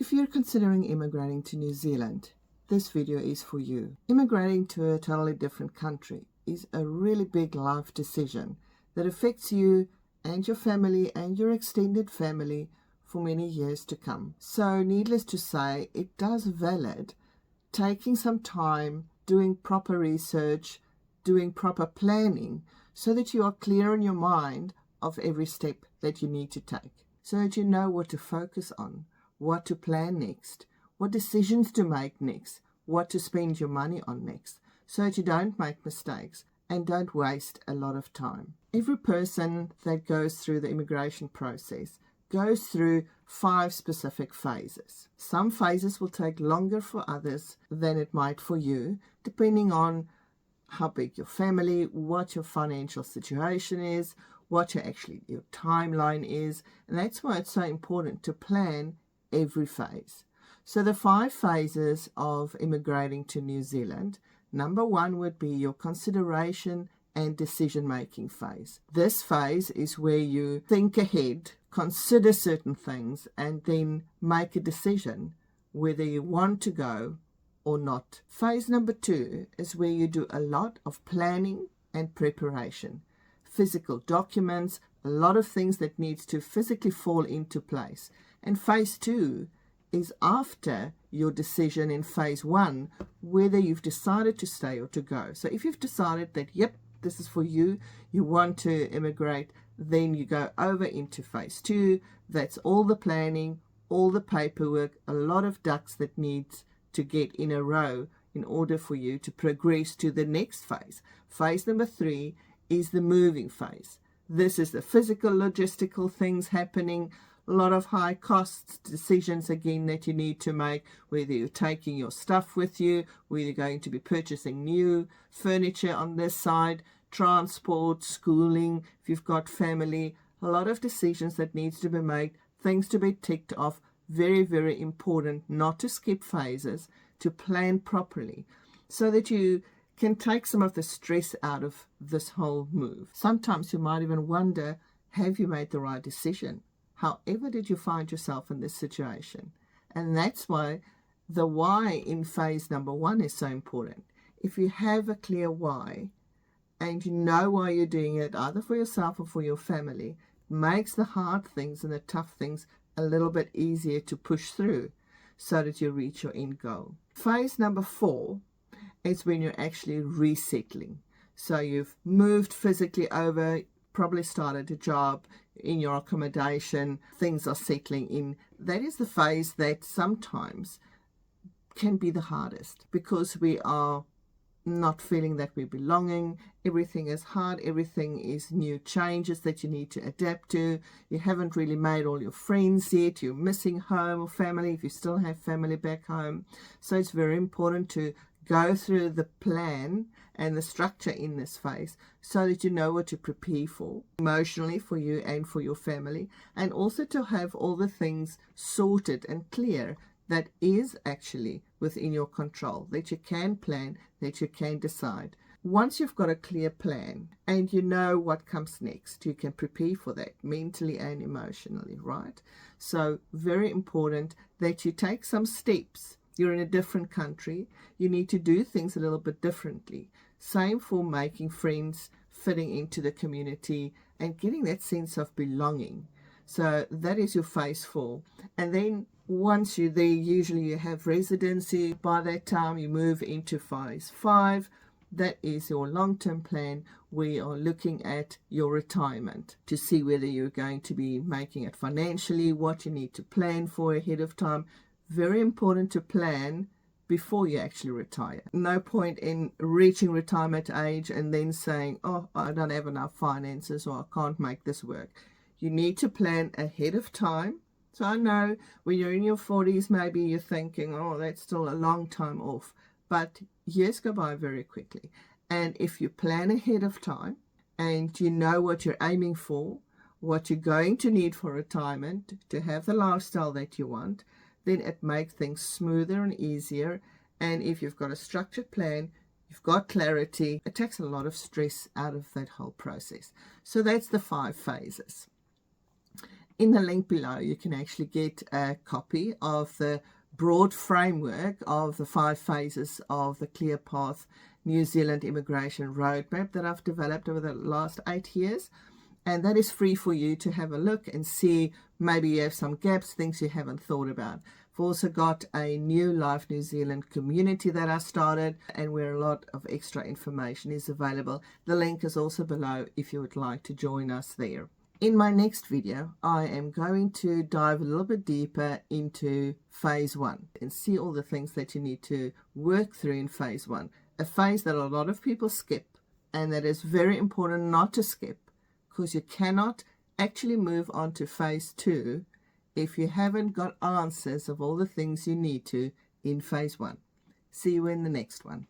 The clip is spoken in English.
If you're considering immigrating to New Zealand, this video is for you. Immigrating to a totally different country is a really big life decision that affects you and your family and your extended family for many years to come. So needless to say, it does valid taking some time, doing proper research, doing proper planning so that you are clear in your mind of every step that you need to take, so that you know what to focus on, what to plan next, what decisions to make next, what to spend your money on next, so that you don't make mistakes and don't waste a lot of time. Every person that goes through the immigration process goes through 5 specific phases. Some phases will take longer for others than it might for you, depending on how big your family, what your financial situation is, what your timeline is, and that's why it's so important to plan every phase. So the 5 phases of immigrating to New Zealand, number 1 would be your consideration and decision-making phase. This phase is where you think ahead, consider certain things, and then make a decision whether you want to go or not. Phase number 2 is where you do a lot of planning and preparation. Physical documents, a lot of things that needs to physically fall into place. And phase 2 is after your decision in phase 1, whether you've decided to stay or to go. So if you've decided that, yep, this is for you, you want to immigrate, then you go over into phase 2. That's all the planning, all the paperwork, a lot of ducks that needs to get in a row in order for you to progress to the next phase. Phase number 3 is the moving phase. This is the physical, logistical things happening, a lot of high costs, decisions again that you need to make, whether you're taking your stuff with you, whether you're going to be purchasing new furniture on this side, transport, schooling, if you've got family, a lot of decisions that needs to be made, things to be ticked off. Very, very important not to skip phases, to plan properly so that you can take some of the stress out of this whole move. Sometimes you might even wonder, have you made the right decision? However did you find yourself in this situation? And that's why the why in phase number 1 is so important. If you have a clear why and you know why you're doing it, either for yourself or for your family, it makes the hard things and the tough things a little bit easier to push through so that you reach your end goal. Phase number 4 is when you're actually resettling. So you've moved physically over, probably started a job, in your accommodation, things are settling in. That is the phase that sometimes can be the hardest because we are not feeling that we're belonging. Everything is hard, everything is new changes that you need to adapt to. You haven't really made all your friends yet, you're missing home or family if you still have family back home. So it's very important to go through the plan and the structure in this phase so that you know what to prepare for emotionally for you and for your family, and also to have all the things sorted and clear that is actually within your control, that you can plan, that you can decide. Once you've got a clear plan and you know what comes next, you can prepare for that mentally and emotionally, right? So very important that you take some steps. You're in a different country, you need to do things a little bit differently. Same for making friends, fitting into the community and getting that sense of belonging. So that is your phase 4. And then once you're there, usually you have residency. By that time you move into phase 5. That is your long-term plan. We are looking at your retirement to see whether you're going to be making it financially, what you need to plan for ahead of time. Very important to plan before you actually retire. No point in reaching retirement age and then saying, oh, I don't have enough finances or I can't make this work. You need to plan ahead of time. So I know when you're in your 40s, maybe you're thinking, oh, that's still a long time off. But years go by very quickly. And if you plan ahead of time and you know what you're aiming for, what you're going to need for retirement to have the lifestyle that you want, then it makes things smoother and easier. And if you've got a structured plan, you've got clarity, it takes a lot of stress out of that whole process. So that's the 5 phases. In the link below, you can actually get a copy of the broad framework of the 5 phases of the Clear Path New Zealand Immigration Roadmap that I've developed over the last 8 years. And that is free for you to have a look and see. Maybe you have some gaps, things you haven't thought about. I've also got a new Life New Zealand community that I started, and where a lot of extra information is available. The link is also below if you would like to join us there. In my next video, I am going to dive a little bit deeper into phase 1 and see all the things that you need to work through in phase 1, a phase that a lot of people skip, and that is very important not to skip, because you cannot actually move on to phase 2 if you haven't got answers of all the things you need to in phase 1. See you in the next one.